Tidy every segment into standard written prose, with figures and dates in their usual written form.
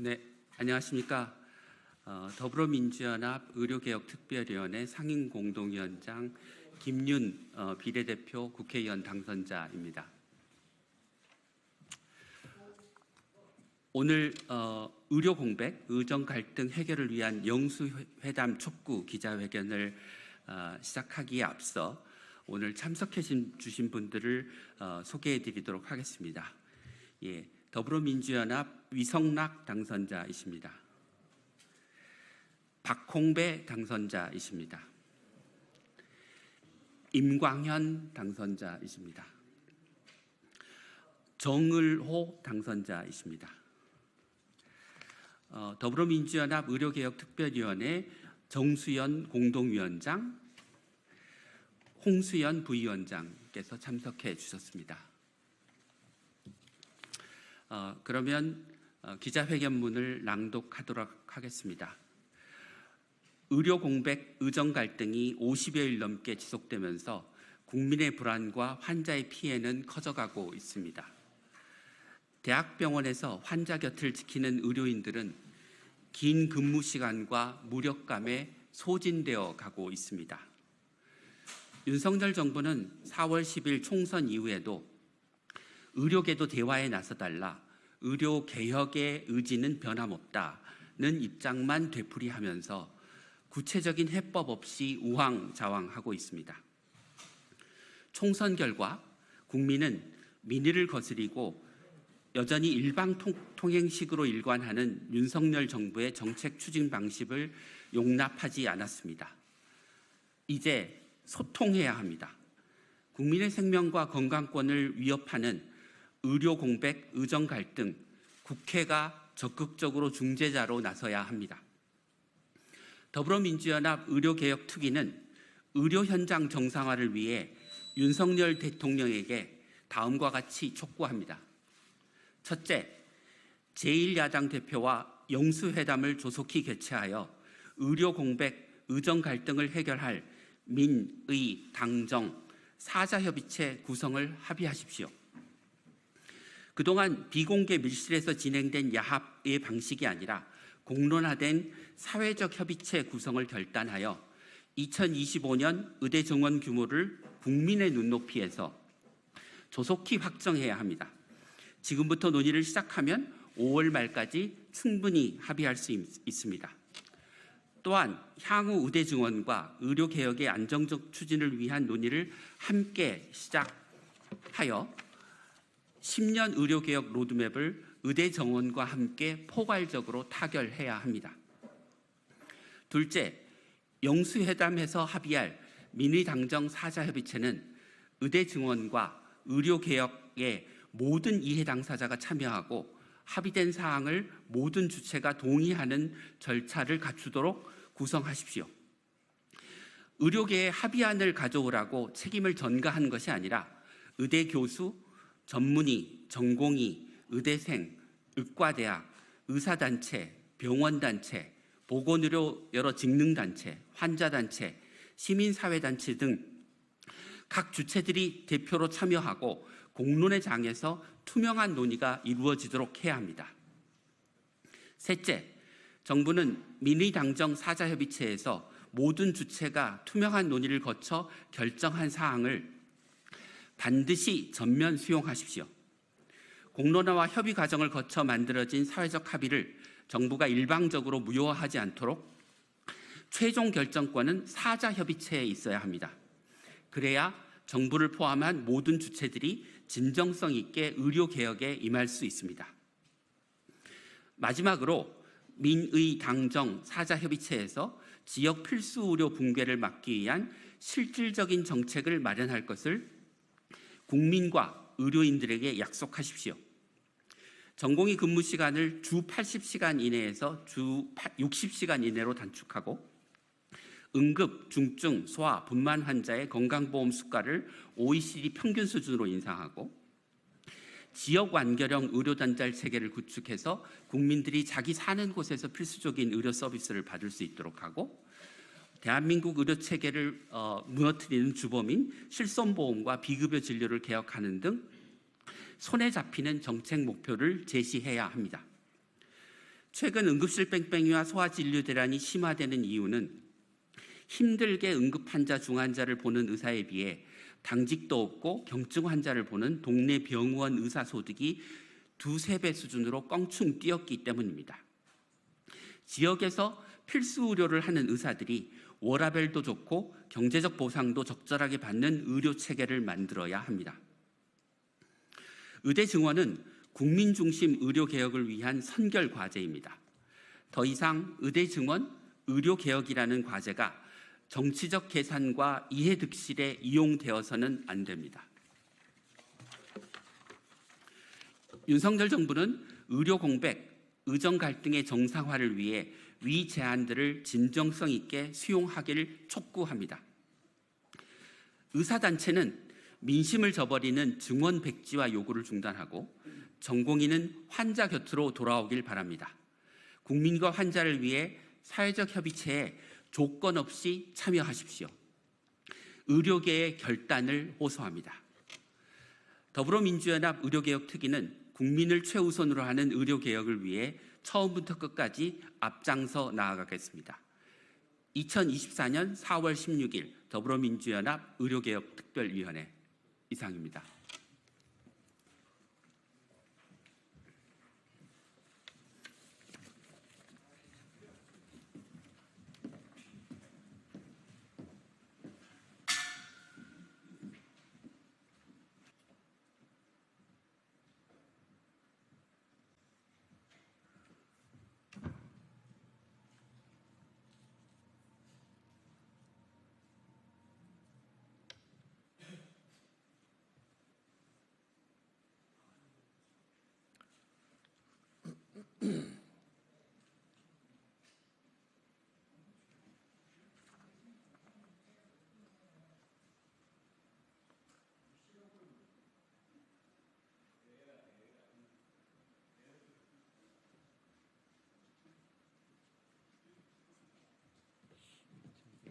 네, 안녕하십니까. 더불어민주연합 의료개혁특별위원회 상임공동위원장 김윤 비례대표 국회의원 당선자입니다. 오늘 의료공백, 의정갈등 해결을 위한 영수회담 촉구 기자회견을 시작하기에 앞서 오늘 참석해 주신 분들을 소개해 드리도록 하겠습니다. 예, 더불어민주연합 위성락 당선자이십니다. 박홍배 당선자이십니다. 임광현 당선자이십니다. 정을호 당선자이십니다. 더불어민주연합 의료개혁특별위원회 정수연 공동위원장, 홍수연 부위원장께서 참석해 주셨습니다. 그러면 기자회견문을 낭독하도록 하겠습니다. 의료공백, 의정갈등이 50여일 넘게 지속되면서 국민의 불안과 환자의 피해는 커져가고 있습니다. 대학병원에서 환자 곁을 지키는 의료인들은 긴 근무 시간과 무력감에 소진되어 가고 있습니다. 윤석열 정부는 4월 10일 총선 이후에도 의료계도 대화에 나서달라, 의료개혁의 의지는 변함없다는 입장만 되풀이하면서 구체적인 해법 없이 우왕좌왕하고 있습니다. 총선 결과 국민은 민의를 거스리고 여전히 일방통행식으로 일관하는 윤석열 정부의 정책 추진 방식을 용납하지 않았습니다. 이제 소통해야 합니다. 국민의 생명과 건강권을 위협하는 의료공백, 의정갈등, 국회가 적극적으로 중재자로 나서야 합니다. 더불어민주연합 의료개혁특위는 의료 현장 정상화를 위해 윤석열 대통령에게 다음과 같이 촉구합니다. 첫째, 제1야당 대표와 영수회담을 조속히 개최하여 의료공백, 의정갈등을 해결할 민의, 당정, 사자협의체 구성을 합의하십시오. 그동안 비공개 밀실에서 진행된 야합의 방식이 아니라 공론화된 사회적 협의체 구성을 결단하여 2025년 의대 정원 규모를 국민의 눈높이에서 조속히 확정해야 합니다. 지금부터 논의를 시작하면 5월 말까지 충분히 합의할 수 있습니다. 또한 향후 의대 증원과 의료개혁의 안정적 추진을 위한 논의를 함께 시작하여 10년 의료개혁 로드맵을 의대 정원과 함께 포괄적으로 타결해야 합니다. 둘째, 영수회담에서 합의할 민의당정 사자협의체는 의대 증원과 의료개혁의 모든 이해 당사자가 참여하고 합의된 사항을 모든 주체가 동의하는 절차를 갖추도록 구성하십시오. 의료계의 합의안을 가져오라고 책임을 전가한 것이 아니라 의대 교수, 전문의, 전공의, 의대생, 의과대학, 의사단체, 병원단체, 보건의료 여러 직능단체, 환자단체, 시민사회단체 등 각 주체들이 대표로 참여하고 공론의 장에서 투명한 논의가 이루어지도록 해야 합니다. 셋째, 정부는 민의당정 사자협의체에서 모든 주체가 투명한 논의를 거쳐 결정한 사항을 반드시 전면 수용하십시오. 공론화와 협의 과정을 거쳐 만들어진 사회적 합의를 정부가 일방적으로 무효화하지 않도록 최종 결정권은 사자협의체에 있어야 합니다. 그래야 정부를 포함한 모든 주체들이 진정성 있게 의료개혁에 임할 수 있습니다. 마지막으로 민의 당정 사자협의체에서 지역 필수 의료 붕괴를 막기 위한 실질적인 정책을 마련할 것을 국민과 의료인들에게 약속하십시오. 전공의 근무 시간을 주 80시간 이내에서 주 60시간 이내로 단축하고 응급, 중증, 소아, 분만 환자의 건강보험 수가를 OECD 평균 수준으로 인상하고 지역 완결형 의료단절 체계를 구축해서 국민들이 자기 사는 곳에서 필수적인 의료 서비스를 받을 수 있도록 하고 대한민국 의료 체계를 무너뜨리는 주범인 실손보험과 비급여 진료를 개혁하는 등 손에 잡히는 정책 목표를 제시해야 합니다. 최근 응급실 뺑뺑이와 소아진료 대란이 심화되는 이유는 힘들게 응급 환자, 중환자를 보는 의사에 비해 당직도 없고 경증 환자를 보는 동네 병원 의사 소득이 두세 배 수준으로 껑충 뛰었기 때문입니다. 지역에서 필수 의료를 하는 의사들이 워라밸도 좋고 경제적 보상도 적절하게 받는 의료 체계를 만들어야 합니다. 의대 증원은 국민 중심 의료 개혁을 위한 선결 과제입니다. 더 이상 의대 증원, 의료 개혁이라는 과제가 정치적 계산과 이해득실에 이용되어서는 안 됩니다. 윤석열 정부는 의료 공백, 의정 갈등의 정상화를 위해 위 제안들을 진정성 있게 수용하기를 촉구합니다. 의사단체는 민심을 저버리는 증원 백지화 요구를 중단하고 전공의는 환자 곁으로 돌아오길 바랍니다. 국민과 환자를 위해 사회적 협의체에 조건 없이 참여하십시오. 의료계의 결단을 호소합니다. 더불어민주연합 의료개혁특위는 국민을 최우선으로 하는 의료개혁을 위해 처음부터 끝까지 앞장서 나아가겠습니다. 2024년 4월 16일 더불어민주연합 의료개혁특별위원회 이상입니다.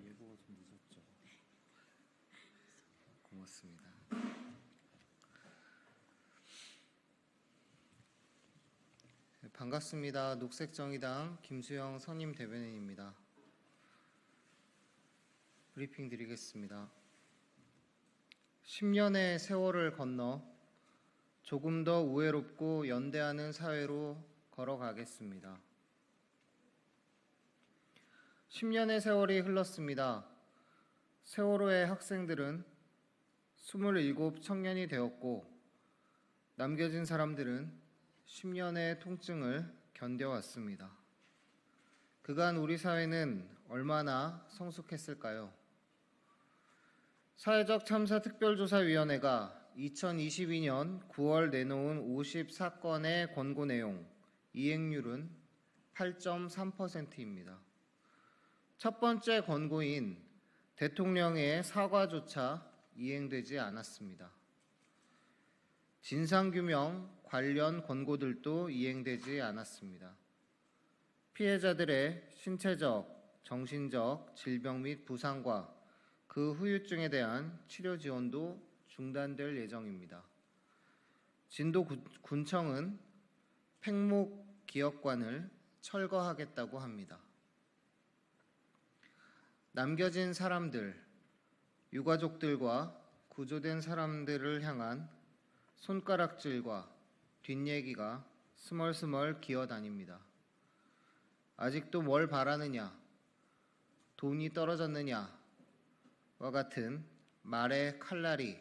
예고가 좀 늦었죠. 고맙습니다. 네, 반갑습니다. 녹색정의당 김수영 선임 대변인입니다. 브리핑 드리겠습니다. 10년의 세월을 건너 조금 더 우애롭고 연대하는 사회로 걸어가겠습니다. 10년의 세월이 흘렀습니다. 세월호의 학생들은 27 청년이 되었고 남겨진 사람들은 10년의 통증을 견뎌왔습니다. 그간 우리 사회는 얼마나 성숙했을까요? 사회적 참사 특별조사위원회가 2022년 9월 내놓은 54건의 권고 내용, 이행률은 8.3%입니다. 첫 번째 권고인 대통령의 사과조차 이행되지 않았습니다. 진상규명 관련 권고들도 이행되지 않았습니다. 피해자들의 신체적, 정신적 질병 및 부상과 그 후유증에 대한 치료 지원도 중단될 예정입니다. 진도군청은 팽목기억관을 철거하겠다고 합니다. 남겨진 사람들, 유가족들과 구조된 사람들을 향한 손가락질과 뒷얘기가 스멀스멀 기어다닙니다. 아직도 뭘 바라느냐, 돈이 떨어졌느냐와 같은 말의 칼날이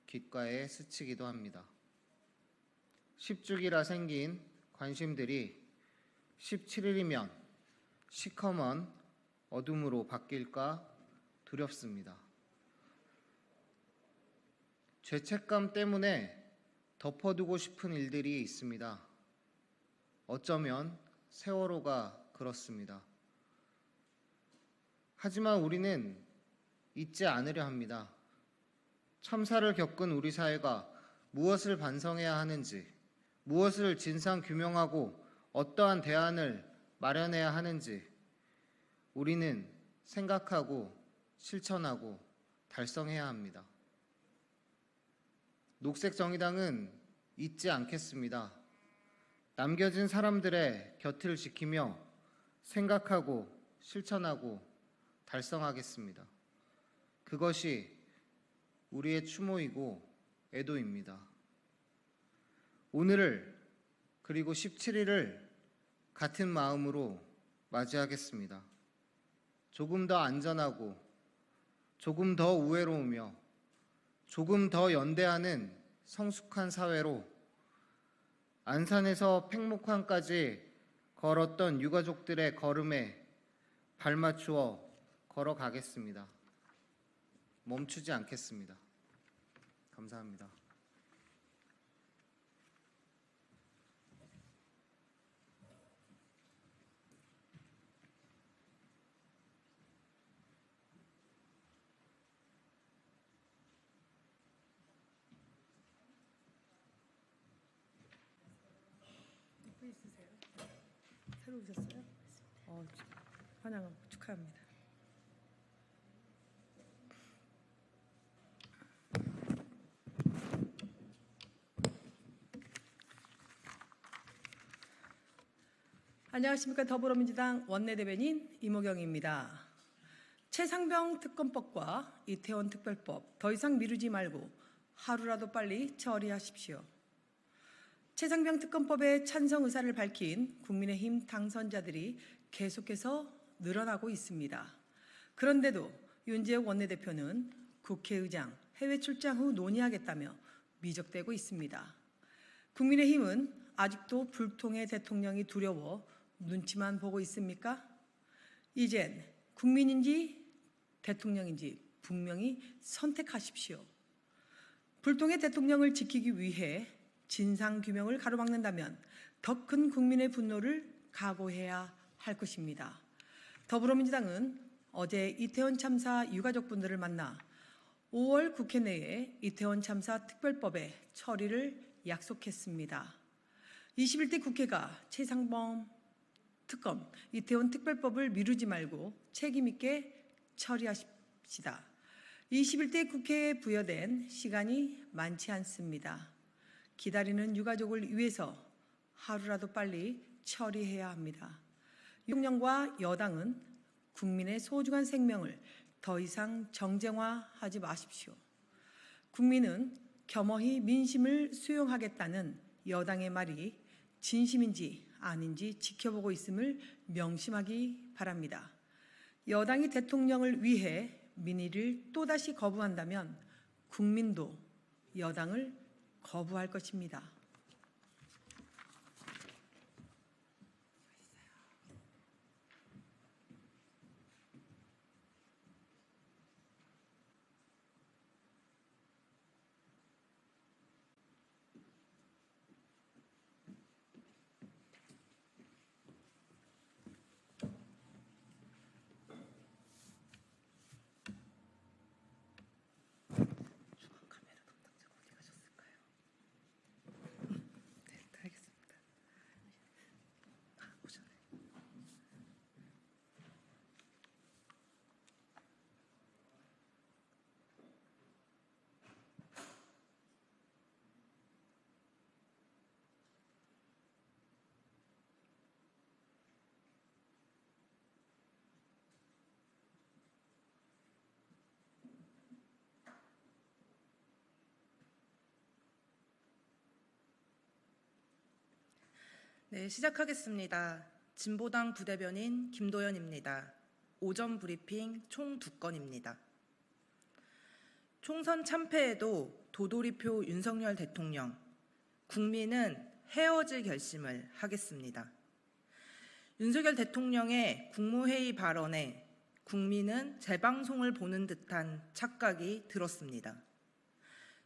귓가에 스치기도 합니다. 10주기라 생긴 관심들이 17일이면 시커먼 어둠으로 바뀔까 두렵습니다. 죄책감 때문에 덮어두고 싶은 일들이 있습니다. 어쩌면 세월호가 그렇습니다. 하지만 우리는 잊지 않으려 합니다. 참사를 겪은 우리 사회가 무엇을 반성해야 하는지, 무엇을 진상 규명하고 어떠한 대안을 마련해야 하는지 우리는 생각하고 실천하고 달성해야 합니다. 녹색정의당은 잊지 않겠습니다. 남겨진 사람들의 곁을 지키며 생각하고 실천하고 달성하겠습니다. 그것이 우리의 추모이고 애도입니다. 오늘을 그리고 17일을 같은 마음으로 맞이하겠습니다. 조금 더 안전하고 조금 더 우애로우며 조금 더 연대하는 성숙한 사회로 안산에서 팽목항까지 걸었던 유가족들의 걸음에 발맞추어 걸어가겠습니다. 멈추지 않겠습니다. 감사합니다. 있으세요? 새로 오셨어요? 환영하고 축하합니다. 안녕하십니까. 더불어민주당 원내대변인 이모경입니다. 최상병 특검법과 이태원 특별법 더 이상 미루지 말고 하루라도 빨리 처리하십시오. 최상병 특검법에 찬성 의사를 밝힌 국민의힘 당선자들이 계속해서 늘어나고 있습니다. 그런데도 윤재욱 원내대표는 국회의장 해외 출장 후 논의하겠다며 미적대고 있습니다. 국민의힘은 아직도 불통의 대통령이 두려워 눈치만 보고 있습니까? 이젠 국민인지 대통령인지 분명히 선택하십시오. 불통의 대통령을 지키기 위해 진상규명을 가로막는다면 더 큰 국민의 분노를 각오해야 할 것입니다. 더불어민주당은 어제 이태원 참사 유가족분들을 만나 5월 국회 내에 이태원 참사 특별법의 처리를 약속했습니다. 21대 국회가 최상병 특검, 이태원 특별법을 미루지 말고 책임 있게 처리하십시다. 21대 국회에 부여된 시간이 많지 않습니다. 기다리는 유가족을 위해서 하루라도 빨리 처리해야 합니다. 대통령과 여당은 국민의 소중한 생명을 더 이상 정쟁화하지 마십시오. 국민은 겸허히 민심을 수용하겠다는 여당의 말이 진심인지 아닌지 지켜보고 있음을 명심하기 바랍니다. 여당이 대통령을 위해 민의를 또다시 거부한다면 국민도 여당을 거부할 것입니다. 네, 시작하겠습니다. 진보당 부대변인 김도연입니다. 오전 브리핑 총 2건입니다. 총선 참패에도 도돌이표 윤석열 대통령, 국민은 헤어질 결심을 하겠습니다. 윤석열 대통령의 국무회의 발언에 국민은 재방송을 보는 듯한 착각이 들었습니다.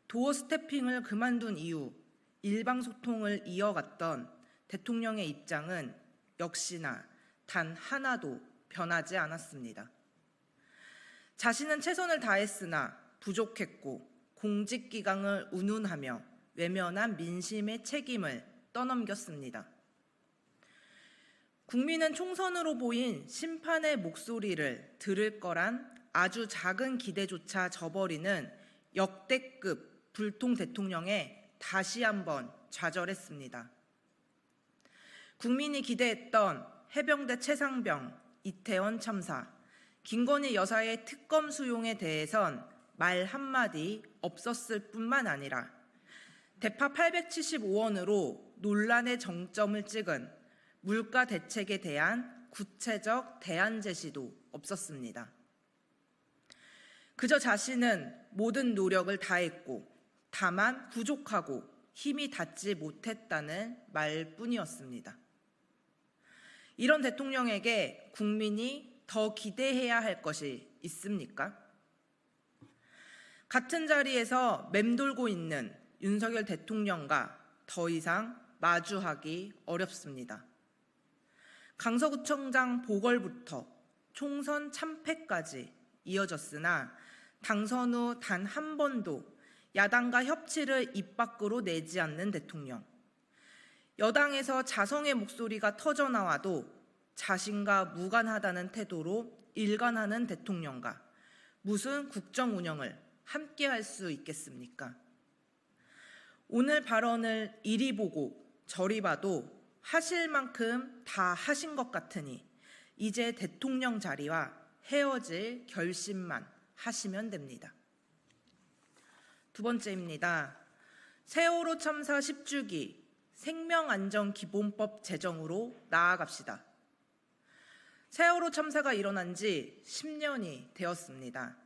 도어 스태핑을 그만둔 이후 일방소통을 이어갔던 대통령의 입장은 역시나 단 하나도 변하지 않았습니다. 자신은 최선을 다했으나 부족했고 공직기강을 운운하며 외면한 민심의 책임을 떠넘겼습니다. 국민은 총선으로 보인 심판의 목소리를 들을 거란 아주 작은 기대조차 저버리는 역대급 불통 대통령에 다시 한번 좌절했습니다. 국민이 기대했던 해병대 최상병, 이태원 참사, 김건희 여사의 특검 수용에 대해선 말 한마디 없었을 뿐만 아니라 대파 875원으로 논란의 정점을 찍은 물가 대책에 대한 구체적 대안 제시도 없었습니다. 그저 자신은 모든 노력을 다했고 다만 부족하고 힘이 닿지 못했다는 말뿐이었습니다. 이런 대통령에게 국민이 더 기대해야 할 것이 있습니까? 같은 자리에서 맴돌고 있는 윤석열 대통령과 더 이상 마주하기 어렵습니다. 강서구청장 보궐부터 총선 참패까지 이어졌으나 당선 후 단 한 번도 야당과 협치를 입 밖으로 내지 않는 대통령. 여당에서 자성의 목소리가 터져나와도 자신과 무관하다는 태도로 일관하는 대통령과 무슨 국정 운영을 함께 할 수 있겠습니까? 오늘 발언을 이리 보고 저리 봐도 하실 만큼 다 하신 것 같으니 이제 대통령 자리와 헤어질 결심만 하시면 됩니다. 두 번째입니다. 세월호 참사 10주기 생명안전기본법 제정으로 나아갑시다. 세월호 참사가 일어난 지 10년이 되었습니다.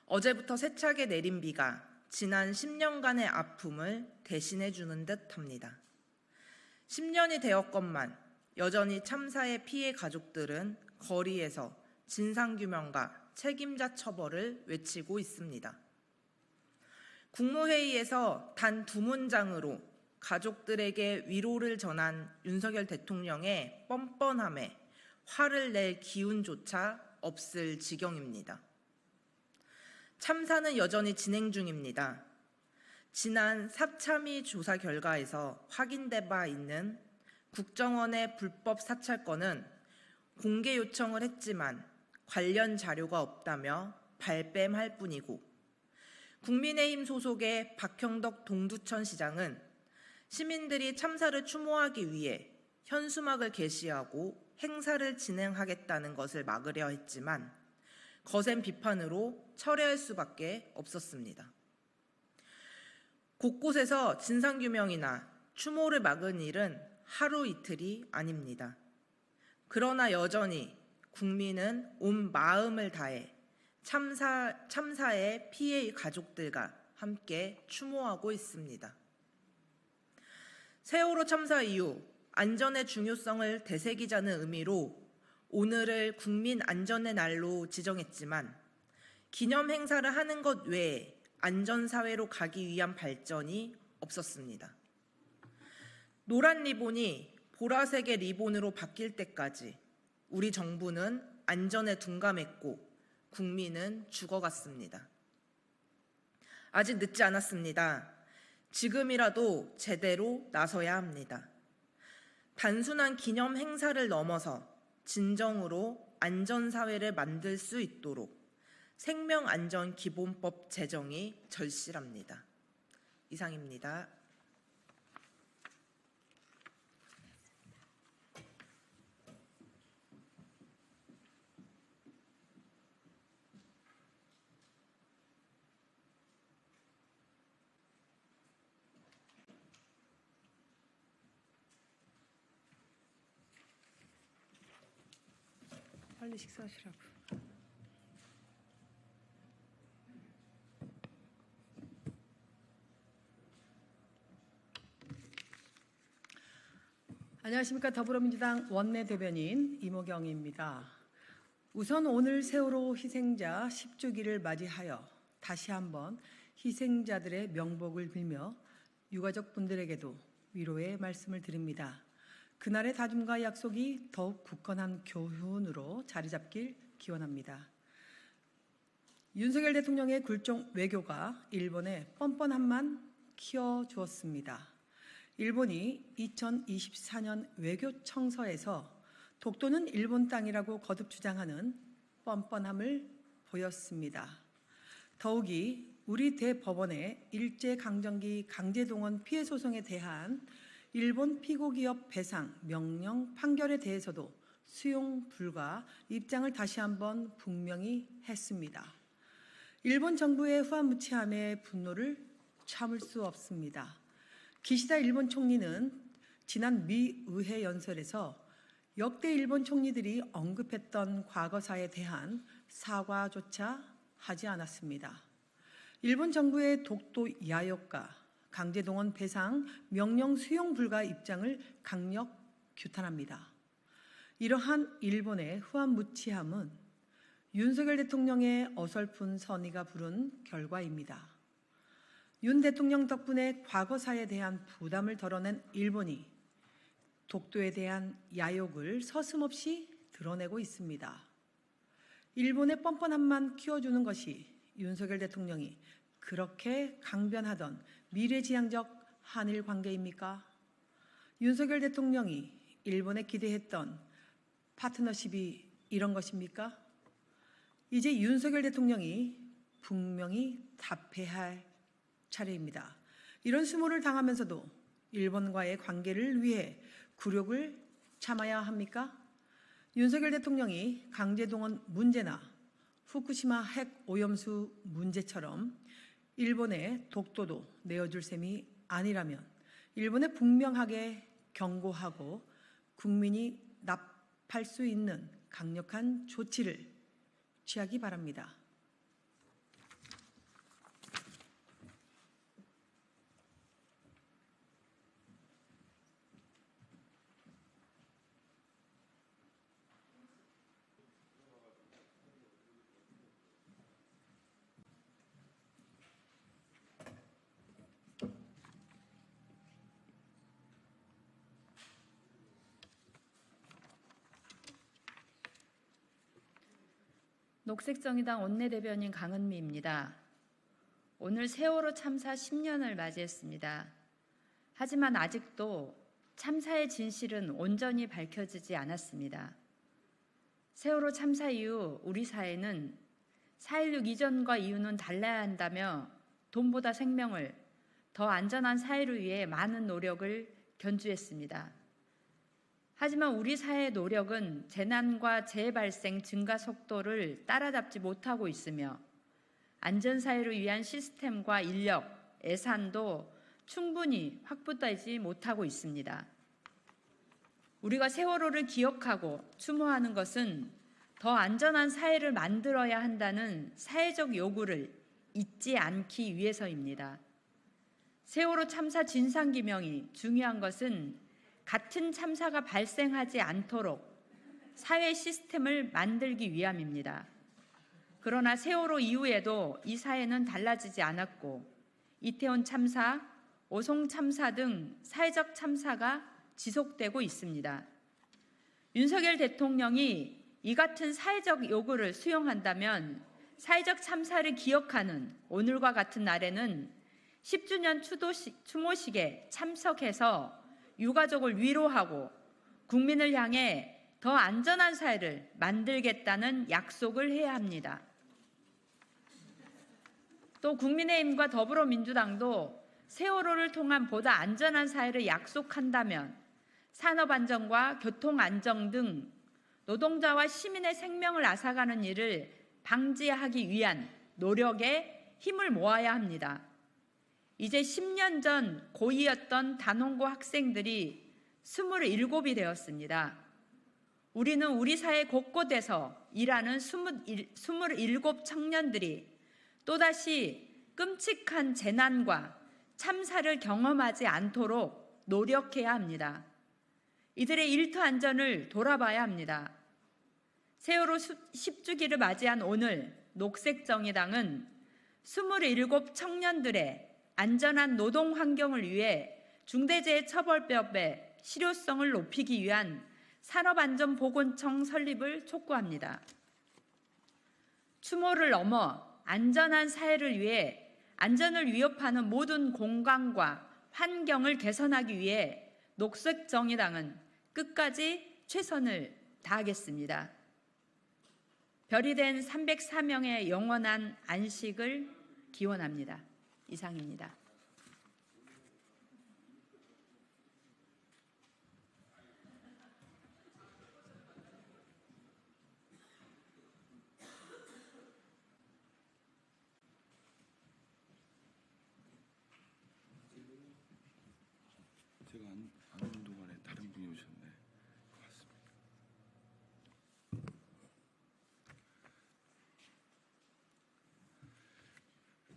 어제부터 세차게 내린 비가 지난 10년간의 아픔을 대신해 주는 듯합니다. 10년이 되었건만 여전히 참사의 피해 가족들은 거리에서 진상규명과 책임자 처벌을 외치고 있습니다. 국무회의에서 단 2문장으로 가족들에게 위로를 전한 윤석열 대통령의 뻔뻔함에 화를 낼 기운조차 없을 지경입니다. 참사는 여전히 진행 중입니다. 지난 사참위 조사 결과에서 확인돼 바 있는 국정원의 불법 사찰건은 공개 요청을 했지만 관련 자료가 없다며 발뺌할 뿐이고, 국민의힘 소속의 박형덕 동두천 시장은 시민들이 참사를 추모하기 위해 현수막을 게시하고 행사를 진행하겠다는 것을 막으려 했지만 거센 비판으로 철회할 수밖에 없었습니다. 곳곳에서 진상규명이나 추모를 막은 일은 하루 이틀이 아닙니다. 그러나 여전히 국민은 온 마음을 다해 참사의 피해 가족들과 함께 추모하고 있습니다. 세월호 참사 이후 안전의 중요성을 되새기자는 의미로 오늘을 국민 안전의 날로 지정했지만 기념 행사를 하는 것 외에 안전사회로 가기 위한 발전이 없었습니다. 노란 리본이 보라색의 리본으로 바뀔 때까지 우리 정부는 안전에 둔감했고 국민은 죽어갔습니다. 아직 늦지 않았습니다. 지금이라도 제대로 나서야 합니다. 단순한 기념 행사를 넘어서 진정으로 안전사회를 만들 수 있도록 생명안전기본법 제정이 절실합니다. 이상입니다. 빨리 식사하시라고. 안녕하십니까. 더불어민주당 원내대변인 이모경입니다. 우선 오늘 세월호 희생자 10주기를 맞이하여 다시 한번 희생자들의 명복을 빌며 유가족분들에게도 위로의 말씀을 드립니다. 그날의 다짐과 약속이 더욱 굳건한 교훈으로 자리 잡길 기원합니다. 윤석열 대통령의 굴종 외교가 일본의 뻔뻔함만 키워주었습니다. 일본이 2024년 외교청서에서 독도는 일본 땅이라고 거듭 주장하는 뻔뻔함을 보였습니다. 더욱이 우리 대법원의 일제강점기 강제동원 피해 소송에 대한 일본 피고기업 배상 명령 판결에 대해서도 수용 불가 입장을 다시 한번 분명히 했습니다. 일본 정부의 후한무치함에 분노를 참을 수 없습니다. 기시다 일본 총리는 지난 미 의회 연설에서 역대 일본 총리들이 언급했던 과거사에 대한 사과조차 하지 않았습니다. 일본 정부의 독도 야욕과 강제동원 배상 명령 수용 불가 입장을 강력 규탄합니다. 이러한 일본의 후한무치함은 윤석열 대통령의 어설픈 선의가 부른 결과입니다. 윤 대통령 덕분에 과거사에 대한 부담을 덜어낸 일본이 독도에 대한 야욕을 서슴없이 드러내고 있습니다. 일본의 뻔뻔함만 키워주는 것이 윤석열 대통령이 그렇게 강변하던 미래지향적 한일 관계입니까? 윤석열 대통령이 일본에 기대했던 파트너십이 이런 것입니까? 이제 윤석열 대통령이 분명히 답해야 할 차례입니다. 이런 수모를 당하면서도 일본과의 관계를 위해 굴욕을 참아야 합니까? 윤석열 대통령이 강제동원 문제나 후쿠시마 핵 오염수 문제처럼 일본의 독도도 내어줄 셈이 아니라면 일본에 분명하게 경고하고 국민이 납할 수 있는 강력한 조치를 취하기 바랍니다. 녹색정의당 원내대변인 강은미입니다. 오늘 세월호 참사 10년을 맞이했습니다. 하지만 아직도 참사의 진실은 온전히 밝혀지지 않았습니다. 세월호 참사 이후 우리 사회는 4.16 이전과 이후는 달라야 한다며 돈보다 생명을, 더 안전한 사회를 위해 많은 노력을 견주했습니다. 하지만 우리 사회의 노력은 재난과 재발생 증가 속도를 따라잡지 못하고 있으며 안전사회를 위한 시스템과 인력, 예산도 충분히 확보되지 못하고 있습니다. 우리가 세월호를 기억하고 추모하는 것은 더 안전한 사회를 만들어야 한다는 사회적 요구를 잊지 않기 위해서입니다. 세월호 참사 진상규명이 중요한 것은 같은 참사가 발생하지 않도록 사회 시스템을 만들기 위함입니다. 그러나 세월호 이후에도 이 사회는 달라지지 않았고 이태원 참사, 오송 참사 등 사회적 참사가 지속되고 있습니다. 윤석열 대통령이 이 같은 사회적 요구를 수용한다면 사회적 참사를 기억하는 오늘과 같은 날에는 10주년 추모식에 참석해서 유가족을 위로하고 국민을 향해 더 안전한 사회를 만들겠다는 약속을 해야 합니다. 또 국민의힘과 더불어민주당도 세월호를 통한 보다 안전한 사회를 약속한다면 산업안전과 교통안전 등 노동자와 시민의 생명을 앗아가는 일을 방지하기 위한 노력에 힘을 모아야 합니다. 이제 10년 전 고2였던 단원고 학생들이 27이 되었습니다. 우리는 우리 사회 곳곳에서 일하는 27 청년들이 또다시 끔찍한 재난과 참사를 경험하지 않도록 노력해야 합니다. 이들의 일터 안전을 돌아봐야 합니다. 세월호 10주기를 맞이한 오늘 녹색정의당은 27 청년들의 안전한 노동 환경을 위해 중대재해처벌법의 실효성을 높이기 위한 산업안전보건청 설립을 촉구합니다. 추모를 넘어 안전한 사회를 위해 안전을 위협하는 모든 공간과 환경을 개선하기 위해 녹색정의당은 끝까지 최선을 다하겠습니다. 별이 된 304명의 영원한 안식을 기원합니다. 이상입니다.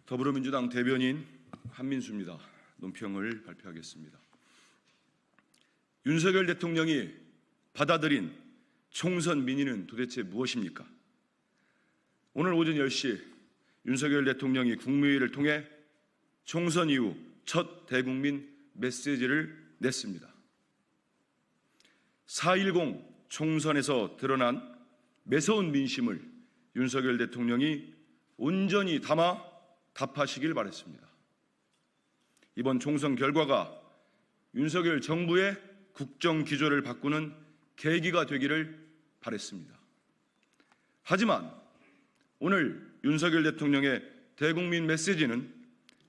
더불어민주당 대변인 한민수입니다. 논평을 발표하겠습니다. 윤석열 대통령이 받아들인 총선 민의는 도대체 무엇입니까? 오늘 오전 10시 윤석열 대통령이 국무회의를 통해 총선 이후 첫 대국민 메시지를 냈습니다. 4.10 총선에서 드러난 매서운 민심을 윤석열 대통령이 온전히 담아 답하시길 바랬습니다. 이번 총선 결과가 윤석열 정부의 국정 기조를 바꾸는 계기가 되기를 바랬습니다. 하지만 오늘 윤석열 대통령의 대국민 메시지는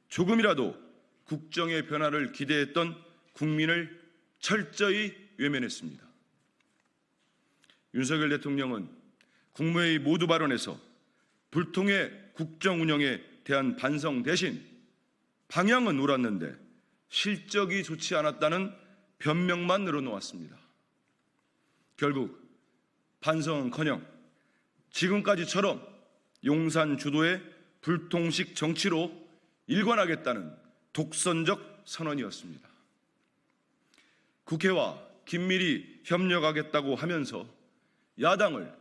조금이라도 국정의 변화를 기대했던 국민을 철저히 외면했습니다. 윤석열 대통령은 국무회의 모두 발언에서 불통의 국정 운영에 대한 반성 대신 방향은 옳았는데 실적이 좋지 않았다는 변명만 늘어놓았습니다. 결국 반성은커녕 지금까지처럼 용산 주도의 불통식 정치로 일관하겠다는 독선적 선언이었습니다. 국회와 긴밀히 협력하겠다고 하면서 야당을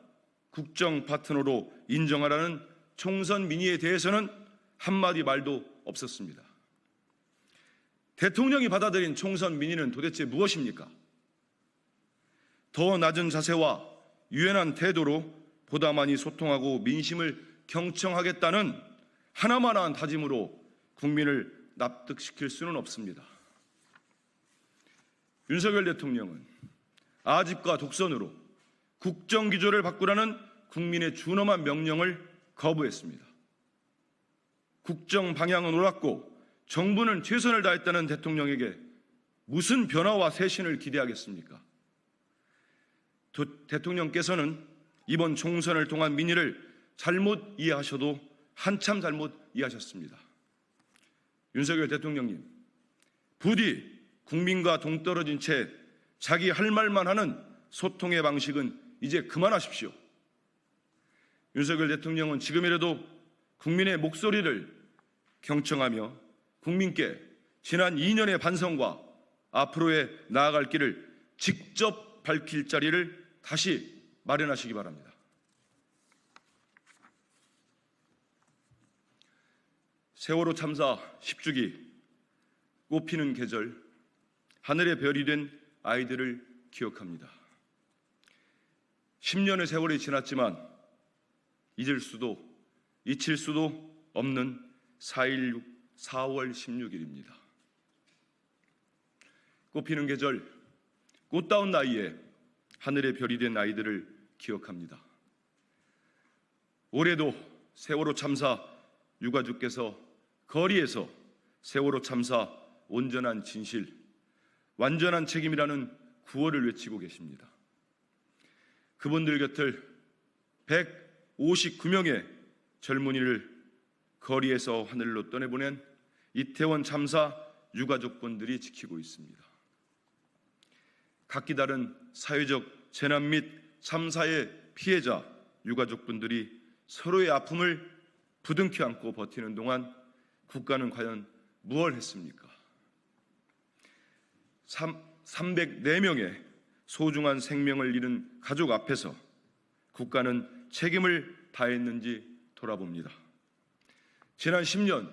국정 파트너로 인정하라는 총선 민의에 대해서는 한마디 말도 없었습니다. 대통령이 받아들인 총선 민의는 도대체 무엇입니까? 더 낮은 자세와 유연한 태도로 보다 많이 소통하고 민심을 경청하겠다는 하나만한 다짐으로 국민을 납득시킬 수는 없습니다. 윤석열 대통령은 아집과 독선으로 국정 기조를 바꾸라는 국민의 준엄한 명령을 거부했습니다. 국정 방향은 옳았고 정부는 최선을 다했다는 대통령에게 무슨 변화와 쇄신을 기대하겠습니까? 대통령께서는 이번 총선을 통한 민의를 잘못 이해하셔도 한참 잘못 이해하셨습니다. 윤석열 대통령님, 부디 국민과 동떨어진 채 자기 할 말만 하는 소통의 방식은 이제 그만하십시오. 윤석열 대통령은 지금이라도 국민의 목소리를 경청하며 국민께 지난 2년의 반성과 앞으로의 나아갈 길을 직접 밝힐 자리를 다시 마련하시기 바랍니다. 세월호 참사 10주기, 꽃피는 계절, 하늘의 별이 된 아이들을 기억합니다. 10년의 세월이 지났지만 잊을 수도 잊힐 수도 없는 4.16 4월 16일입니다. 꽃피는 계절, 꽃다운 나이에 하늘의 별이 된 아이들을 기억합니다. 올해도 세월호 참사 유가족께서 거리에서 세월호 참사 온전한 진실, 완전한 책임이라는 구호를 외치고 계십니다. 그분들 곁을 159명의 젊은이를 거리에서 하늘로 떠내보낸 이태원 참사 유가족분들이 지키고 있습니다. 각기 다른 사회적 재난 및 참사의 피해자 유가족분들이 서로의 아픔을 부둥켜 안고 버티는 동안 국가는 과연 무엇을 했습니까? 304명의 소중한 생명을 잃은 가족 앞에서 국가는 책임을 다했는지 돌아봅니다. 지난 10년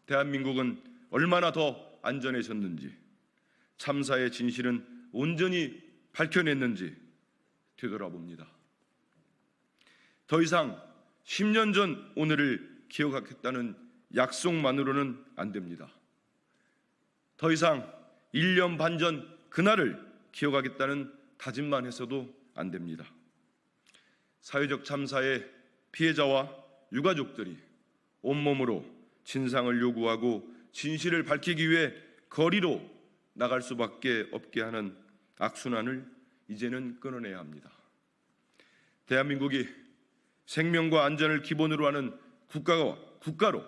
대한민국은 얼마나 더 안전해졌는지, 참사의 진실은 온전히 밝혀냈는지 되돌아봅니다. 더 이상 10년 전 오늘을 기억하겠다는 약속만으로는 안 됩니다. 더 이상 1년 반 전 그날을 기억하겠다는 다짐만 해서도 안 됩니다. 사회적 참사의 피해자와 유가족들이 온몸으로 진상을 요구하고 진실을 밝히기 위해 거리로 나갈 수밖에 없게 하는 악순환을 이제는 끊어내야 합니다. 대한민국이 생명과 안전을 기본으로 하는 국가로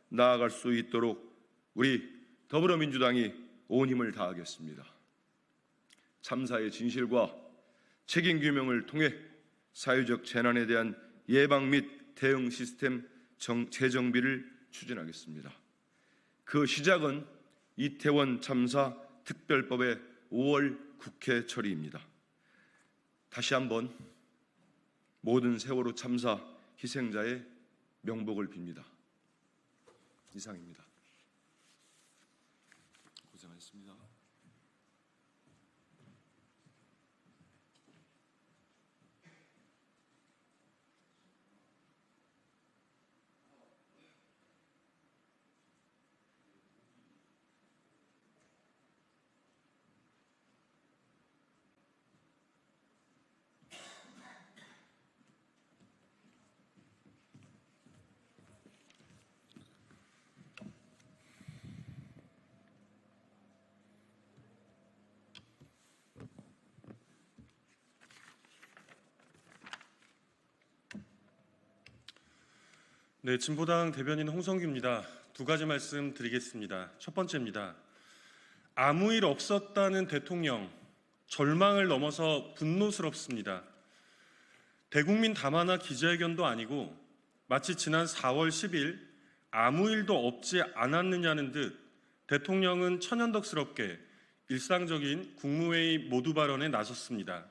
나아갈 수 있도록 우리 더불어민주당이 온 힘을 다하겠습니다. 참사의 진실과 책임 규명을 통해 사회적 재난에 대한 예방 및 대응 시스템 재정비를 추진하겠습니다. 그 시작은 이태원 참사 특별법의 5월 국회 처리입니다. 다시 한번 모든 세월호 참사 희생자의 명복을 빕니다. 이상입니다. 고생하셨습니다. 네, 진보당 대변인 홍성규입니다. 두 가지 말씀 드리겠습니다. 첫 번째입니다. 아무 일 없었다는 대통령, 절망을 넘어서 분노스럽습니다. 대국민 담화나 기자회견도 아니고 마치 지난 4월 10일 아무 일도 없지 않았느냐는 듯 대통령은 천연덕스럽게 일상적인 국무회의 모두 발언에 나섰습니다.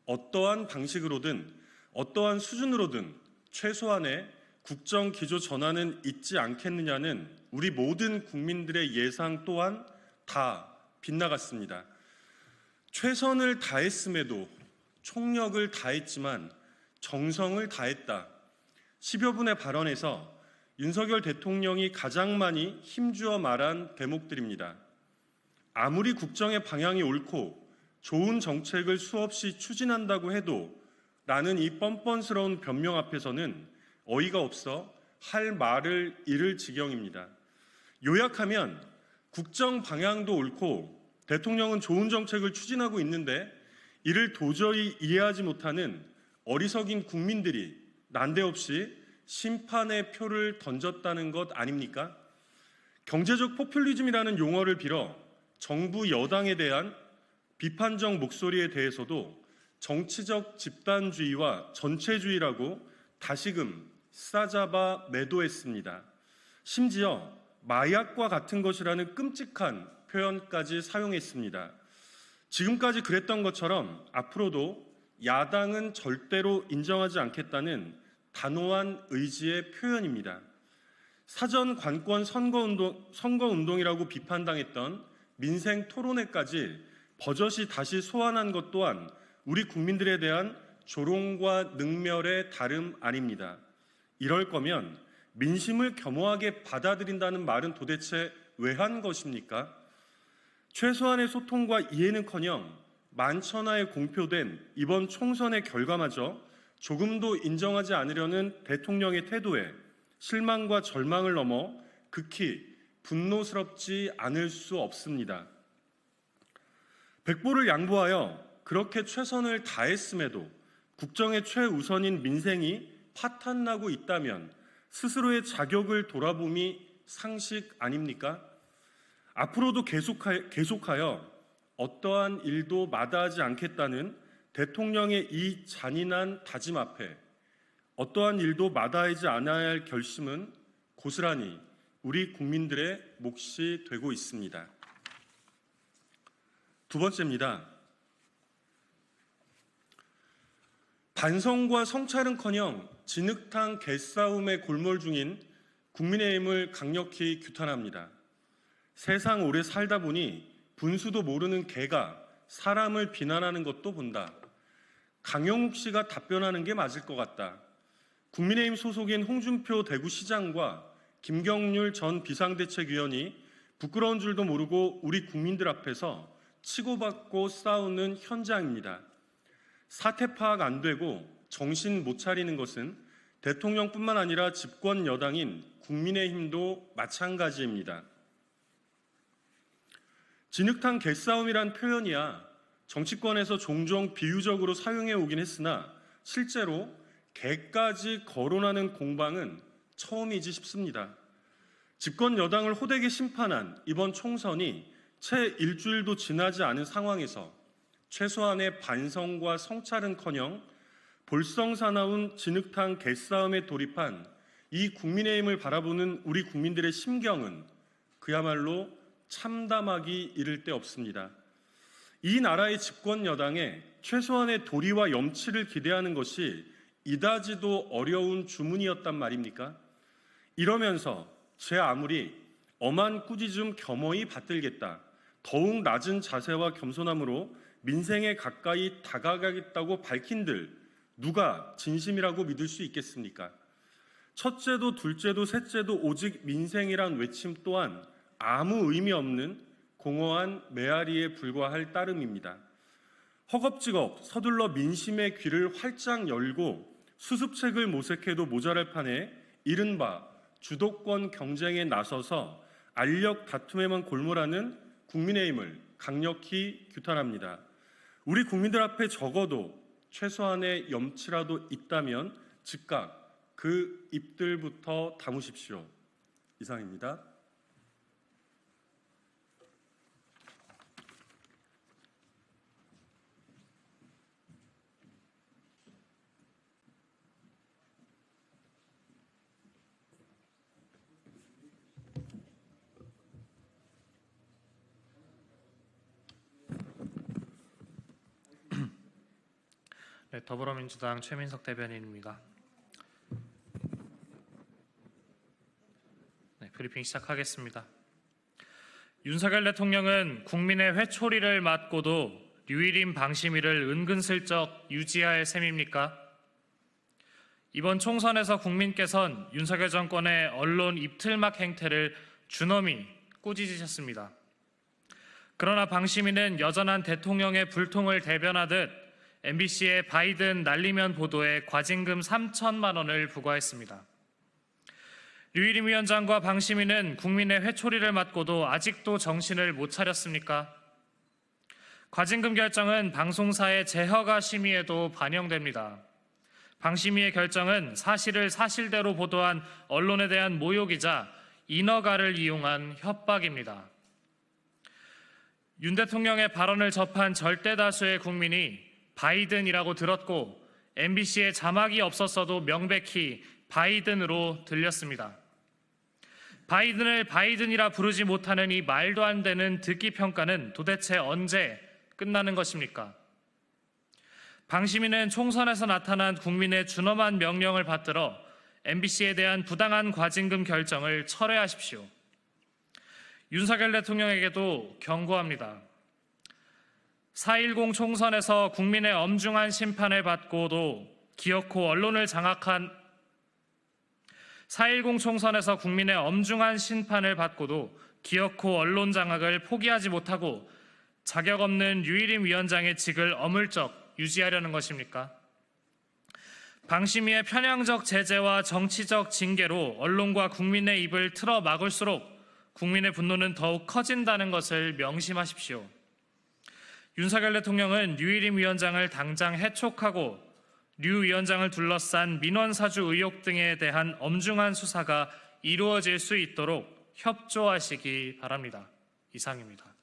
어떠한 방식으로든 어떠한 수준으로든 최소한의 국정 기조 전환은 있지 않겠느냐는 우리 모든 국민들의 예상 또한 다 빗나갔습니다. 최선을 다했음에도 총력을 다했지만 정성을 다했다. 10여 분의 발언에서 윤석열 대통령이 가장 많이 힘주어 말한 대목들입니다. 아무리 국정의 방향이 옳고 좋은 정책을 수없이 추진한다고 해도 라는 이 뻔뻔스러운 변명 앞에서는 어이가 없어 할 말을 잃을 지경입니다. 요약하면 국정 방향도 옳고 대통령은 좋은 정책을 추진하고 있는데 이를 도저히 이해하지 못하는 어리석인 국민들이 난데없이 심판의 표를 던졌다는 것 아닙니까? 경제적 포퓰리즘이라는 용어를 빌어 정부 여당에 대한 비판적 목소리에 대해서도 정치적 집단주의와 전체주의라고 다시금 싸잡아 매도했습니다. 심지어 마약과 같은 것이라는 끔찍한 표현까지 사용했습니다. 지금까지 그랬던 것처럼 앞으로도 야당은 절대로 인정하지 않겠다는 단호한 의지의 표현입니다. 사전 관권 선거운동이라고 비판당했던 민생 토론회까지 버젓이 다시 소환한 것 또한 우리 국민들에 대한 조롱과 능멸의 다름 아닙니다. 이럴 거면 민심을 겸허하게 받아들인다는 말은 도대체 왜 한 것입니까? 최소한의 소통과 이해는커녕 만천하에 공표된 이번 총선의 결과마저 조금도 인정하지 않으려는 대통령의 태도에 실망과 절망을 넘어 극히 분노스럽지 않을 수 없습니다. 백보를 양보하여 그렇게 최선을 다했음에도 국정의 최우선인 민생이 파탄나고 있다면 스스로의 자격을 돌아봄이 상식 아닙니까? 앞으로도 계속하여 어떠한 일도 마다하지 않겠다는 대통령의 이 잔인한 다짐 앞에 어떠한 일도 마다하지 않아야 할 결심은 고스란히 우리 국민들의 몫이 되고 있습니다. 두 번째입니다. 반성과 성찰은커녕 진흙탕 개싸움의 골몰 중인 국민의힘을 강력히 규탄합니다. 세상 오래 살다 보니 분수도 모르는 개가 사람을 비난하는 것도 본다. 강영욱 씨가 답변하는 게 맞을 것 같다. 국민의힘 소속인 홍준표 대구시장과 김경률 전 비상대책위원이 부끄러운 줄도 모르고 우리 국민들 앞에서 치고받고 싸우는 현장입니다. 사태 파악 안 되고 정신 못 차리는 것은 대통령뿐만 아니라 집권 여당인 국민의힘도 마찬가지입니다. 진흙탕 개싸움이란 표현이야 정치권에서 종종 비유적으로 사용해 오긴 했으나 실제로 개까지 거론하는 공방은 처음이지 싶습니다. 집권 여당을 호되게 심판한 이번 총선이 채 일주일도 지나지 않은 상황에서 최소한의 반성과 성찰은커녕 볼썽사나운 진흙탕 개싸움에 돌입한 이 국민의힘을 바라보는 우리 국민들의 심경은 그야말로 참담하기 이를 데 없습니다. 이 나라의 집권 여당에 최소한의 도리와 염치를 기대하는 것이 이다지도 어려운 주문이었단 말입니까? 이러면서 제 아무리 엄한 꾸짖 좀 겸허히 받들겠다, 더욱 낮은 자세와 겸손함으로 민생에 가까이 다가가겠다고 밝힌들 누가 진심이라고 믿을 수 있겠습니까? 첫째도 둘째도 셋째도 오직 민생이란 외침 또한 아무 의미 없는 공허한 메아리에 불과할 따름입니다. 허겁지겁 서둘러 민심의 귀를 활짝 열고 수습책을 모색해도 모자랄 판에 이른바 주도권 경쟁에 나서서 알력 다툼에만 골몰하는 국민의힘을 강력히 규탄합니다. 우리 국민들 앞에 적어도 최소한의 염치라도 있다면 즉각 그 입들부터 다무십시오. 이상입니다. 네, 더불어민주당 최민석 대변인입니다. 네, 브리핑 시작하겠습니다. 윤석열 대통령은 국민의 회초리를 맞고도 류일임 방심위를 은근슬쩍 유지할 셈입니까? 이번 총선에서 국민께선 윤석열 정권의 언론 입틀막 행태를 준엄히 꾸짖으셨습니다. 그러나 방심위는 여전한 대통령의 불통을 대변하듯 MBC의 바이든 날리면 보도에 과징금 3천만 원을 부과했습니다. 류일임 위원장과 방심위는 국민의 회초리를 맞고도 아직도 정신을 못 차렸습니까? 과징금 결정은 방송사의 재허가 심의에도 반영됩니다. 방심위의 결정은 사실을 사실대로 보도한 언론에 대한 모욕이자 인허가를 이용한 협박입니다. 윤 대통령의 발언을 접한 절대 다수의 국민이 바이든이라고 들었고 MBC에 자막이 없었어도 명백히 바이든으로 들렸습니다. 바이든을 바이든이라 부르지 못하는 이 말도 안 되는 듣기 평가는 도대체 언제 끝나는 것입니까? 방심위는 총선에서 나타난 국민의 준엄한 명령을 받들어 MBC에 대한 부당한 과징금 결정을 철회하십시오. 윤석열 대통령에게도 경고합니다. 4.10 총선에서 국민의 엄중한 심판을 받고도 기어코 언론을 장악한 4.10 총선에서 국민의 엄중한 심판을 받고도 기어코 언론 장악을 포기하지 못하고 자격 없는 류일임 위원장의 직을 어물쩍 유지하려는 것입니까? 방심위의 편향적 제재와 정치적 징계로 언론과 국민의 입을 틀어 막을수록 국민의 분노는 더욱 커진다는 것을 명심하십시오. 윤석열 대통령은 류일임 위원장을 당장 해촉하고 류 위원장을 둘러싼 민원사주 의혹 등에 대한 엄중한 수사가 이루어질 수 있도록 협조하시기 바랍니다. 이상입니다.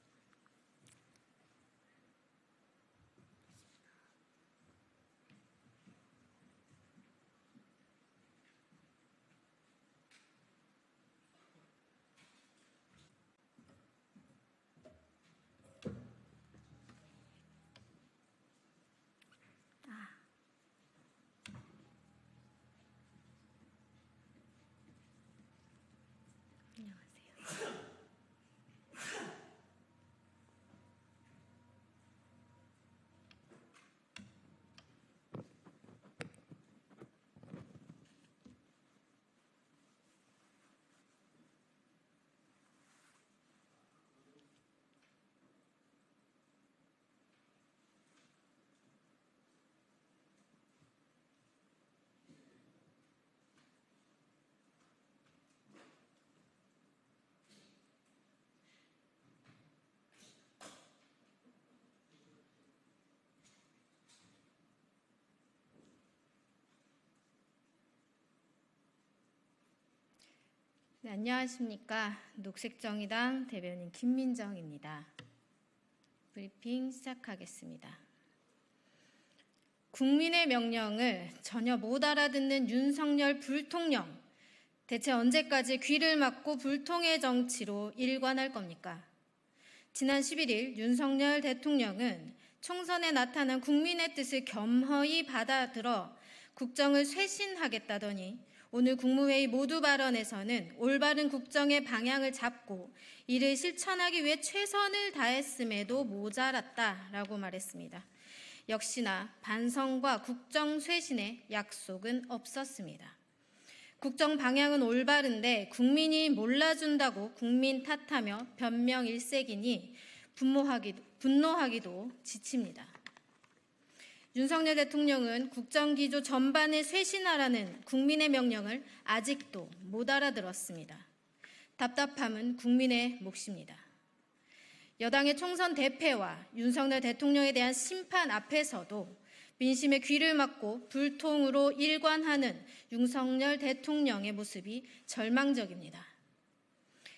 네, 안녕하십니까. 녹색정의당 대변인 김민정입니다. 브리핑 시작하겠습니다. 국민의 명령을 전혀 못 알아듣는 윤석열 불통령, 대체 언제까지 귀를 막고 불통의 정치로 일관할 겁니까? 지난 11일 윤석열 대통령은 총선에 나타난 국민의 뜻을 겸허히 받아들여 국정을 쇄신하겠다더니 오늘 국무회의 모두 발언에서는 올바른 국정의 방향을 잡고 이를 실천하기 위해 최선을 다했음에도 모자랐다라고 말했습니다. 역시나 반성과 국정 쇄신의 약속은 없었습니다. 국정 방향은 올바른데 국민이 몰라준다고 국민 탓하며 변명 일색이니 분노하기도 지칩니다. 윤석열 대통령은 국정기조 전반을 쇄신하라는 국민의 명령을 아직도 못 알아들었습니다. 답답함은 국민의 몫입니다. 여당의 총선 대패와 윤석열 대통령에 대한 심판 앞에서도 민심의 귀를 막고 불통으로 일관하는 윤석열 대통령의 모습이 절망적입니다.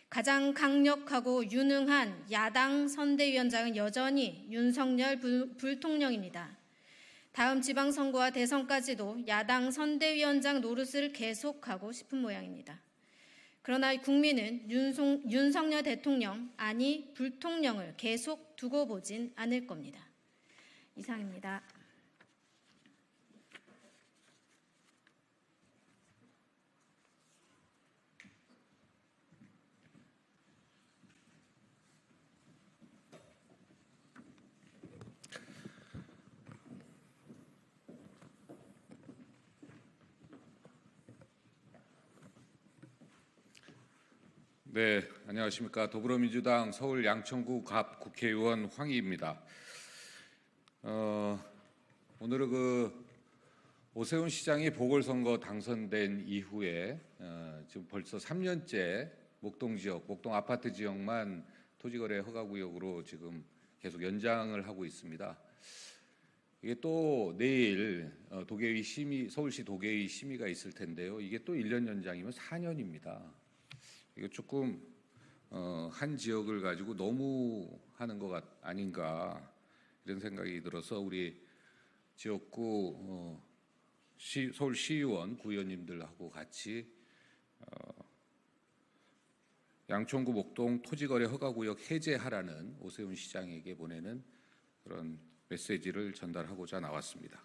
가장 강력하고 유능한 야당 선대위원장은 여전히 윤석열 불통령입니다. 다음 지방선거와 대선까지도 야당 선대위원장 노릇을 계속하고 싶은 모양입니다. 그러나 국민은 윤석열 대통령, 아니 불통령을 계속 두고 보진 않을 겁니다. 이상입니다. 네, 안녕하십니까. 더불어민주당 서울 양천구 갑 국회의원 황희입니다. 오늘은 오세훈 시장이 보궐선거 당선된 이후에 지금 벌써 3년째 목동 지역, 목동 아파트 지역만 토지거래 허가구역으로 지금 계속 연장을 하고 있습니다. 이게 또 내일 도계위 심의, 서울시 도계위 심의가 있을 텐데요. 이게 또 1년 연장이면 4년입니다. 이거 조금 한 지역을 가지고 너무 하는 것 아닌가 이런 생각이 들어서 우리 지역구 서울시의원 구의원님들하고 같이 양천구 목동 토지거래 허가구역 해제하라는 오세훈 시장에게 보내는 그런 메시지를 전달하고자 나왔습니다.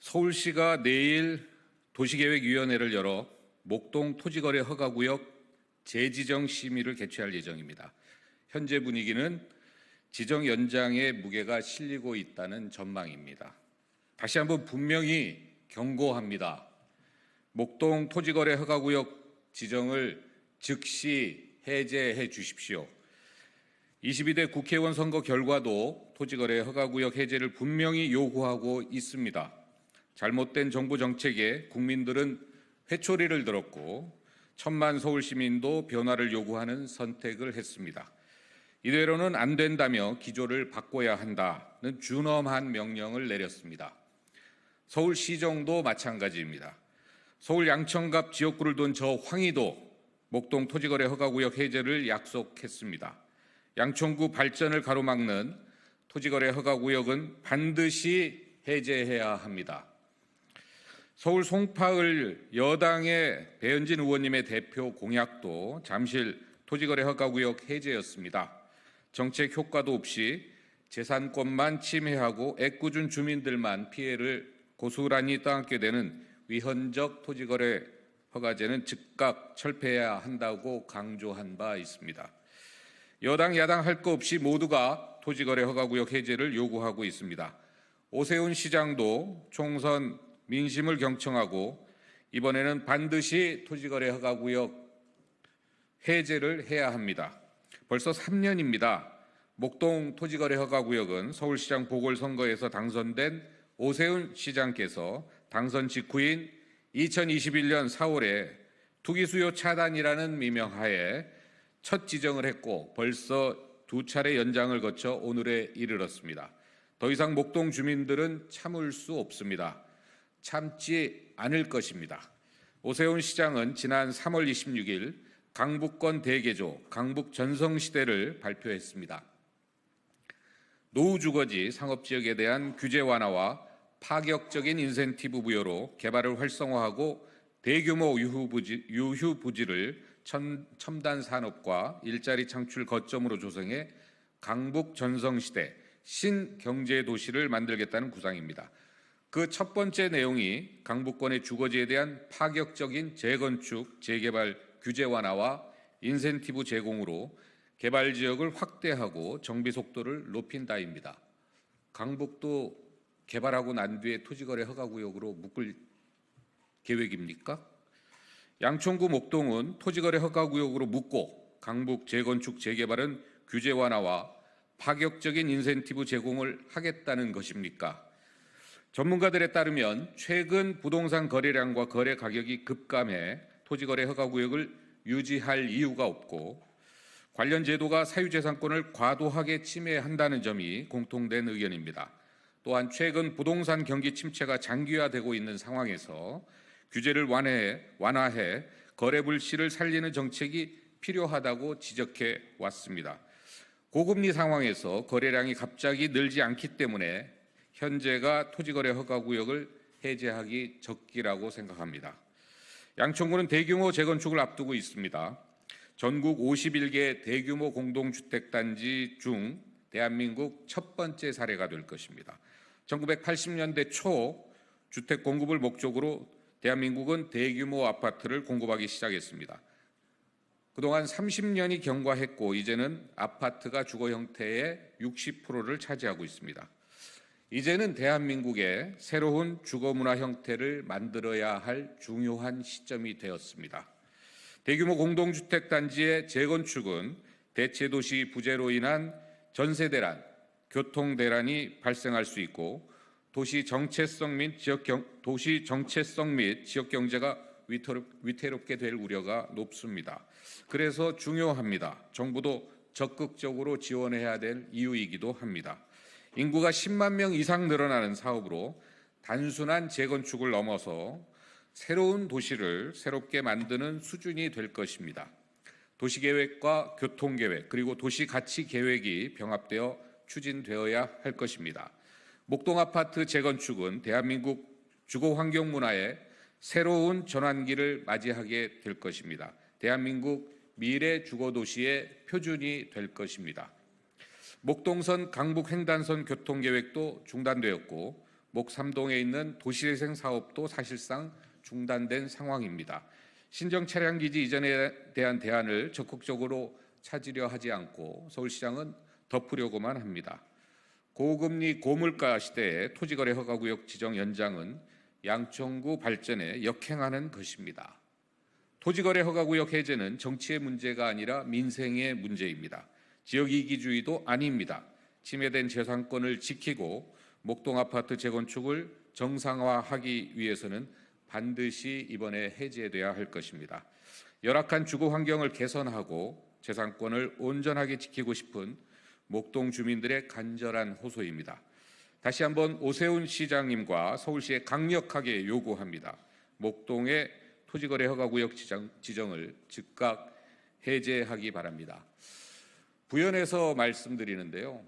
서울시가 내일 도시계획위원회를 열어 목동 토지거래 허가구역 재지정 심의를 개최할 예정입니다. 현재 분위기는 지정 연장에 무게가 실리고 있다는 전망입니다. 다시 한번 분명히 경고합니다. 목동 토지거래 허가구역 지정을 즉시 해제해 주십시오. 22대 국회의원 선거 결과도 토지거래 허가구역 해제를 분명히 요구하고 있습니다. 잘못된 정부 정책에 국민들은 회초리를 들었고 천만 서울 시민도 변화를 요구하는 선택을 했습니다. 이대로는 안 된다며 기조를 바꿔야 한다는 준엄한 명령을 내렸습니다. 서울시정도 마찬가지입니다. 서울 양천갑 지역구를 둔 저 황희도 목동 토지거래 허가구역 해제를 약속했습니다. 양천구 발전을 가로막는 토지거래 허가구역은 반드시 해제해야 합니다. 서울 송파을 여당의 배현진 의원님의 대표 공약도 잠실 토지거래 허가구역 해제였습니다. 정책 효과도 없이 재산권만 침해하고 애꿎은 주민들만 피해를 고스란히 떠안게 되는 위헌적 토지거래 허가제는 즉각 철폐해야 한다고 강조한 바 있습니다. 여당 야당 할 거 없이 모두가 토지거래 허가구역 해제를 요구하고 있습니다. 오세훈 시장도 총선 민심을 경청하고 이번에는 반드시 토지거래 허가구역 해제를 해야 합니다. 벌써 3년입니다. 목동 토지거래 허가구역은 서울시장 보궐선거에서 당선된 오세훈 시장께서 당선 직후인 2021년 4월에 투기수요 차단이라는 미명하에 첫 지정을 했고 벌써 2차례 연장을 거쳐 오늘에 이르렀습니다. 더 이상 목동 주민들은 참을 수 없습니다. 참지 않을 것입니다. 오세훈 시장은 지난 3월 26일 강북권 대개조, 강북 전성시대를 발표했습니다. 노후주거지 상업지역에 대한 규제 완화와 파격적인 인센티브 부여로 개발을 활성화하고 대규모 유휴부지를 첨단 산업과 일자리 창출 거점으로 조성해 강북 전성시대 신경제도시를 만들겠다는 구상입니다. 그 첫 번째 내용이 강북권의 주거지에 대한 파격적인 재건축, 재개발 규제 완화와 인센티브 제공으로 개발 지역을 확대하고 정비 속도를 높인다입니다. 강북도 개발하고 난 뒤에 토지거래 허가구역으로 묶을 계획입니까? 양천구 목동은 토지거래 허가구역으로 묶고 강북 재건축 재개발은 규제 완화와 파격적인 인센티브 제공을 하겠다는 것입니까? 전문가들에 따르면 최근 부동산 거래량과 거래 가격이 급감해 토지거래 허가구역을 유지할 이유가 없고 관련 제도가 사유재산권을 과도하게 침해한다는 점이 공통된 의견입니다. 또한 최근 부동산 경기 침체가 장기화되고 있는 상황에서 규제를 완화해 거래 불씨를 살리는 정책이 필요하다고 지적해 왔습니다. 고금리 상황에서 거래량이 갑자기 늘지 않기 때문에 현재가 토지거래 허가구역을 해제하기 적기라고 생각합니다. 양천구는 대규모 재건축을 앞두고 있습니다. 전국 51개 대규모 공동주택단지 중 대한민국 첫 번째 사례가 될 것입니다. 1980년대 초 주택 공급을 목적으로 대한민국은 대규모 아파트를 공급하기 시작했습니다. 그동안 30년이 경과했고 이제는 아파트가 주거 형태의 60%를 차지하고 있습니다. 이제는 대한민국의 새로운 주거 문화 형태를 만들어야 할 중요한 시점이 되었습니다. 대규모 공동주택 단지의 재건축은 대체도시 부재로 인한 전세 대란, 교통 대란이 발생할 수 있고 도시 정체성 및 지역 경제가 위태롭게 될 우려가 높습니다. 그래서 중요합니다. 정부도 적극적으로 지원해야 될 이유이기도 합니다. 인구가 10만 명 이상 늘어나는 사업으로 단순한 재건축을 넘어서 새로운 도시를 새롭게 만드는 수준이 될 것입니다. 도시계획과 교통계획 그리고 도시가치계획이 병합되어 추진되어야 할 것입니다. 목동아파트 재건축은 대한민국 주거환경 문화의 새로운 전환기를 맞이하게 될 것입니다. 대한민국 미래 주거도시의 표준이 될 것입니다. 목동선 강북횡단선 교통계획도 중단되었고 목삼동에 있는 도시재생 사업도 사실상 중단된 상황입니다. 신정 차량기지 이전에 대한 대안을 적극적으로 찾으려 하지 않고 서울시장은 덮으려고만 합니다. 고금리 고물가 시대에 토지거래 허가구역 지정 연장은 양천구 발전에 역행하는 것입니다. 토지거래 허가구역 해제는 정치의 문제가 아니라 민생의 문제입니다. 지역이기주의도 아닙니다. 침해된 재산권을 지키고 목동아파트 재건축을 정상화하기 위해서는 반드시 이번에 해제돼야 할 것입니다. 열악한 주거 환경을 개선하고 재산권을 온전하게 지키고 싶은 목동 주민들의 간절한 호소입니다. 다시 한번 오세훈 시장님과 서울시에 강력하게 요구합니다. 목동의 토지거래 허가구역 지정을 즉각 해제하기 바랍니다. 부연해서 말씀드리는데요.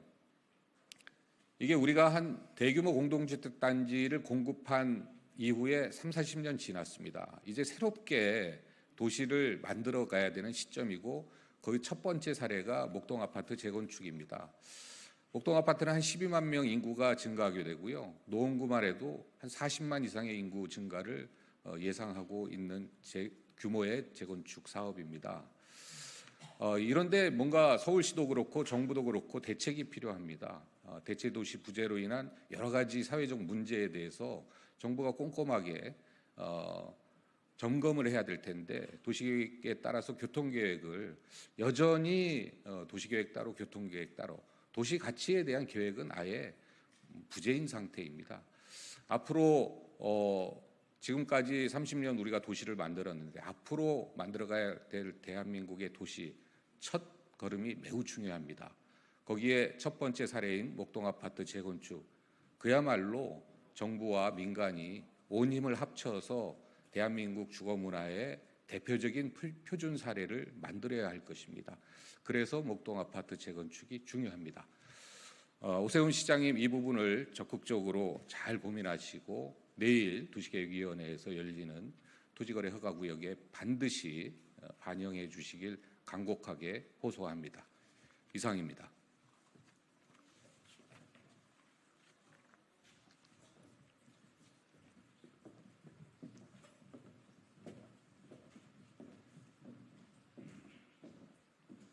이게 우리가 한 대규모 공동주택 단지를 공급한 이후에 3, 40년 지났습니다. 이제 새롭게 도시를 만들어 가야 되는 시점이고 거의 첫 번째 사례가 목동 아파트 재건축입니다. 목동 아파트는 한 12만 명 인구가 증가하게 되고요. 노원구만 해도 한 40만 이상의 인구 증가를 예상하고 있는 규모의 재건축 사업입니다. 이런데 뭔가 서울시도 그렇고 정부도 그렇고 대책이 필요합니다. 대체도시 부재로 인한 여러 가지 사회적 문제에 대해서 정부가 꼼꼼하게 점검을 해야 될 텐데 도시계획에 따라서 교통계획을 여전히 도시계획 따로 교통계획 따로 도시 가치에 대한 계획은 아예 부재인 상태입니다. 앞으로 지금까지 30년 우리가 도시를 만들었는데 앞으로 만들어가야 될 대한민국의 도시 첫 걸음이 매우 중요합니다. 거기에 첫 번째 사례인 목동 아파트 재건축 그야말로 정부와 민간이 온 힘을 합쳐서 대한민국 주거 문화의 대표적인 표준 사례를 만들어야 할 것입니다. 그래서 목동 아파트 재건축이 중요합니다. 오세훈 시장님 이 부분을 적극적으로 잘 고민하시고 내일 도시계획위원회에서 열리는 토지거래 허가구역에 반드시 반영해 주시길 간곡하게 호소합니다. 이상입니다.